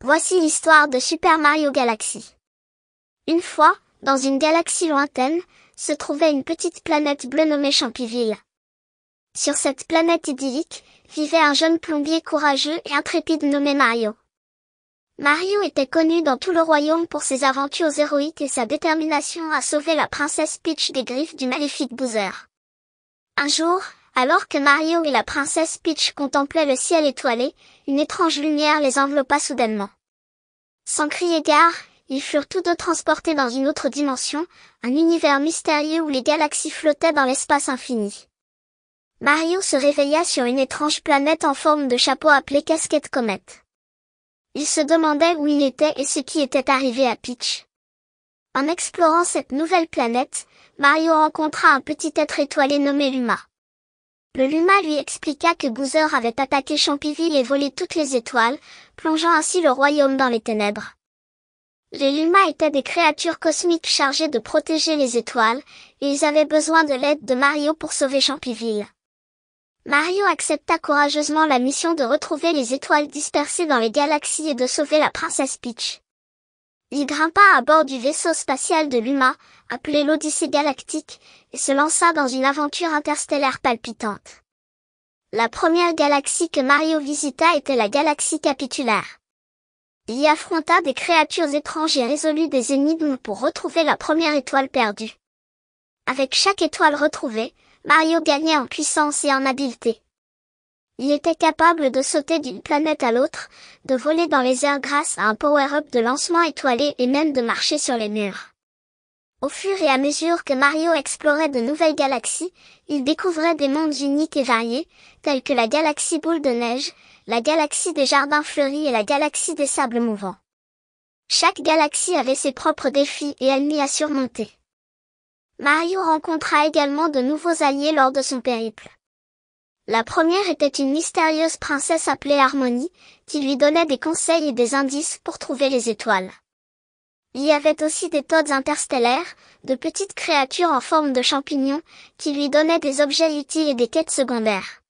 Voici l'histoire de Super Mario Galaxy. Une fois, dans une galaxie lointaine, se trouvait une petite planète bleue nommée Champiville. Sur cette planète idyllique, vivait un jeune plombier courageux et intrépide nommé Mario. Mario était connu dans tout le royaume pour ses aventures héroïques et sa détermination à sauver la princesse Peach des griffes du maléfique Bowser. Un jour, alors que Mario et la princesse Peach contemplaient le ciel étoilé, une étrange lumière les enveloppa soudainement. Sans crier gare, ils furent tous deux transportés dans une autre dimension, un univers mystérieux où les galaxies flottaient dans l'espace infini. Mario se réveilla sur une étrange planète en forme de chapeau appelée Casquette Comète. Il se demandait où il était et ce qui était arrivé à Peach. En explorant cette nouvelle planète, Mario rencontra un petit être étoilé nommé Luma. Le Luma lui expliqua que Bowser avait attaqué Champiville et volé toutes les étoiles, plongeant ainsi le royaume dans les ténèbres. Les Luma étaient des créatures cosmiques chargées de protéger les étoiles, et ils avaient besoin de l'aide de Mario pour sauver Champiville. Mario accepta courageusement la mission de retrouver les étoiles dispersées dans les galaxies et de sauver la princesse Peach. Il grimpa à bord du vaisseau spatial de Luma, appelé l'Odyssée galactique, et se lança dans une aventure interstellaire palpitante. La première galaxie que Mario visita était la galaxie capitulaire. Il y affronta des créatures étranges et résolut des énigmes pour retrouver la première étoile perdue. Avec chaque étoile retrouvée, Mario gagnait en puissance et en habileté. Il était capable de sauter d'une planète à l'autre, de voler dans les airs grâce à un power-up de lancement étoilé et même de marcher sur les murs. Au fur et à mesure que Mario explorait de nouvelles galaxies, il découvrait des mondes uniques et variés, tels que la galaxie boule de neige, la galaxie des jardins fleuris et la galaxie des sables mouvants. Chaque galaxie avait ses propres défis et ennemis à surmonter. Mario rencontra également de nouveaux alliés lors de son périple. La première était une mystérieuse princesse appelée Harmony, qui lui donnait des conseils et des indices pour trouver les étoiles. Il y avait aussi des Toads interstellaires, de petites créatures en forme de champignons, qui lui donnaient des objets utiles et des quêtes secondaires.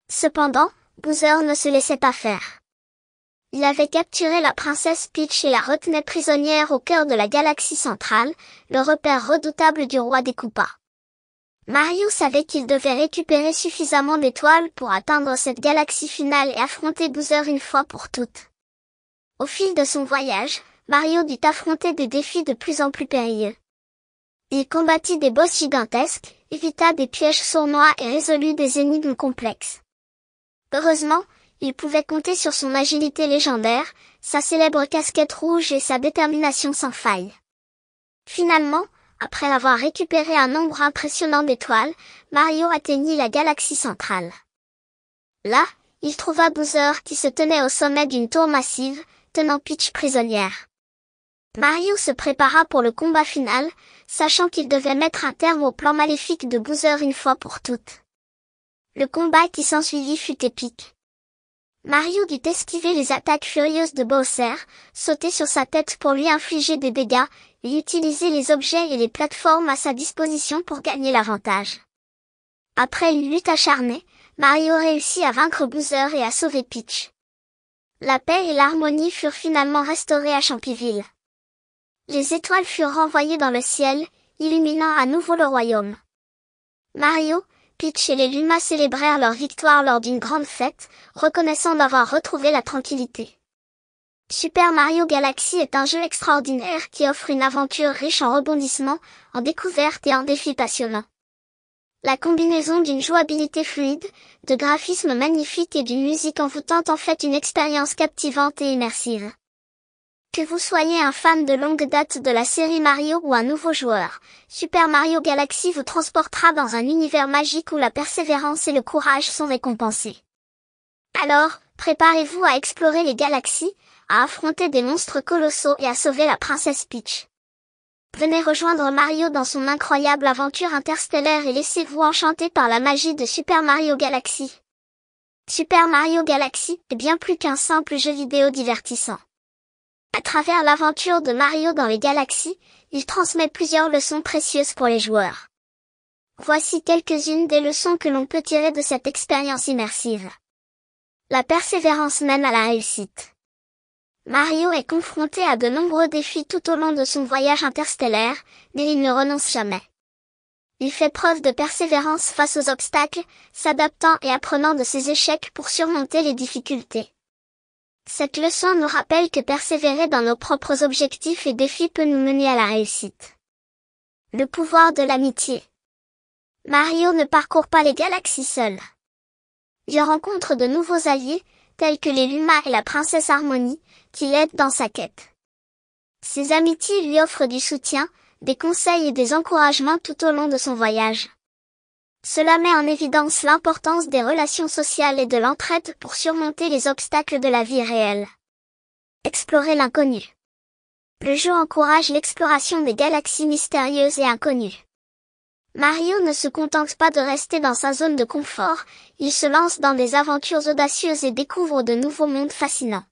Cependant, Bowser ne se laissait pas faire. Il avait capturé la princesse Peach et la retenait prisonnière au cœur de la galaxie centrale, le repère redoutable du roi des Koopas. Mario savait qu'il devait récupérer suffisamment d'étoiles pour atteindre cette galaxie finale et affronter Bowser une fois pour toutes. Au fil de son voyage, Mario dut affronter des défis de plus en plus périlleux. Il combattit des boss gigantesques, évita des pièges sournois et résolut des énigmes complexes. Heureusement, il pouvait compter sur son agilité légendaire, sa célèbre casquette rouge et sa détermination sans faille. Finalement, après avoir récupéré un nombre impressionnant d'étoiles, Mario atteignit la galaxie centrale. Là, il trouva Bowser qui se tenait au sommet d'une tour massive, tenant Peach prisonnière. Mario se prépara pour le combat final, sachant qu'il devait mettre un terme au plan maléfique de Bowser une fois pour toutes. Le combat qui s'ensuivit fut épique. Mario dut esquiver les attaques furieuses de Bowser, sauter sur sa tête pour lui infliger des dégâts, et utiliser les objets et les plateformes à sa disposition pour gagner l'avantage. Après une lutte acharnée, Mario réussit à vaincre Bowser et à sauver Peach. La paix et l'harmonie furent finalement restaurées à Champiville. Les étoiles furent renvoyées dans le ciel, illuminant à nouveau le royaume. Mario, Peach et les Luma célébrèrent leur victoire lors d'une grande fête, reconnaissant d'avoir retrouvé la tranquillité. Super Mario Galaxy est un jeu extraordinaire qui offre une aventure riche en rebondissements, en découvertes et en défis passionnants. La combinaison d'une jouabilité fluide, de graphismes magnifiques et d'une musique envoûtante en fait une expérience captivante et immersive. Que vous soyez un fan de longue date de la série Mario ou un nouveau joueur, Super Mario Galaxy vous transportera dans un univers magique où la persévérance et le courage sont récompensés. Alors, préparez-vous à explorer les galaxies, à affronter des monstres colossaux et à sauver la princesse Peach. Venez rejoindre Mario dans son incroyable aventure interstellaire et laissez-vous enchanter par la magie de Super Mario Galaxy. Super Mario Galaxy est bien plus qu'un simple jeu vidéo divertissant. À travers l'aventure de Mario dans les galaxies, il transmet plusieurs leçons précieuses pour les joueurs. Voici quelques-unes des leçons que l'on peut tirer de cette expérience immersive. La persévérance mène à la réussite. Mario est confronté à de nombreux défis tout au long de son voyage interstellaire, mais il ne renonce jamais. Il fait preuve de persévérance face aux obstacles, s'adaptant et apprenant de ses échecs pour surmonter les difficultés. Cette leçon nous rappelle que persévérer dans nos propres objectifs et défis peut nous mener à la réussite. Le pouvoir de l'amitié. Mario ne parcourt pas les galaxies seul. Il rencontre de nouveaux alliés, tels que les Luma et la princesse Harmonie, qui l'aident dans sa quête. Ses amitiés lui offrent du soutien, des conseils et des encouragements tout au long de son voyage. Cela met en évidence l'importance des relations sociales et de l'entraide pour surmonter les obstacles de la vie réelle. Explorer l'inconnu. Le jeu encourage l'exploration des galaxies mystérieuses et inconnues. Mario ne se contente pas de rester dans sa zone de confort, il se lance dans des aventures audacieuses et découvre de nouveaux mondes fascinants.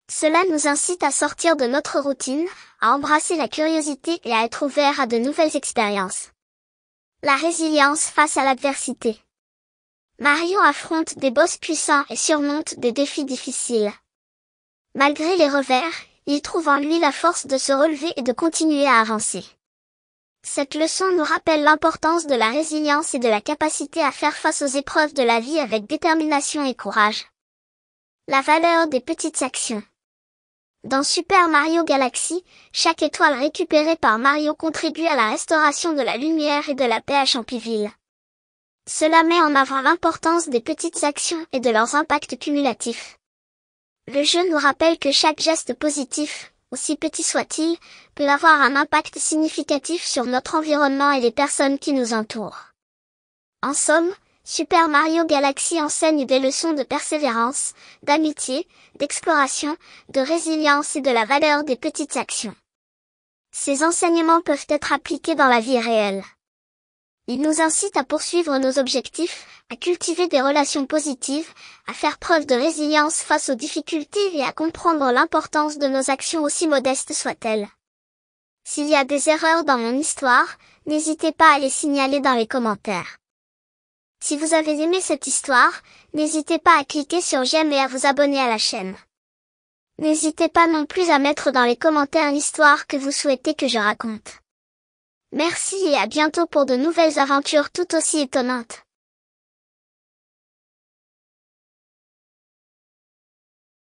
Cela nous incite à sortir de notre routine, à embrasser la curiosité et à être ouvert à de nouvelles expériences. La résilience face à l'adversité. Mario affronte des boss puissants et surmonte des défis difficiles. Malgré les revers, il trouve en lui la force de se relever et de continuer à avancer. Cette leçon nous rappelle l'importance de la résilience et de la capacité à faire face aux épreuves de la vie avec détermination et courage. La valeur des petites actions. Dans Super Mario Galaxy, chaque étoile récupérée par Mario contribue à la restauration de la lumière et de la paix à Champiville. Cela met en avant l'importance des petites actions et de leurs impacts cumulatifs. Le jeu nous rappelle que chaque geste positif, aussi petit soit-il, peut avoir un impact significatif sur notre environnement et les personnes qui nous entourent. En somme, Super Mario Galaxy enseigne des leçons de persévérance, d'amitié, d'exploration, de résilience et de la valeur des petites actions. Ces enseignements peuvent être appliqués dans la vie réelle. Ils nous incitent à poursuivre nos objectifs, à cultiver des relations positives, à faire preuve de résilience face aux difficultés et à comprendre l'importance de nos actions aussi modestes soient-elles. S'il y a des erreurs dans mon histoire, n'hésitez pas à les signaler dans les commentaires. Si vous avez aimé cette histoire, n'hésitez pas à cliquer sur j'aime et à vous abonner à la chaîne. N'hésitez pas non plus à mettre dans les commentaires l'histoire que vous souhaitez que je raconte. Merci et à bientôt pour de nouvelles aventures tout aussi étonnantes.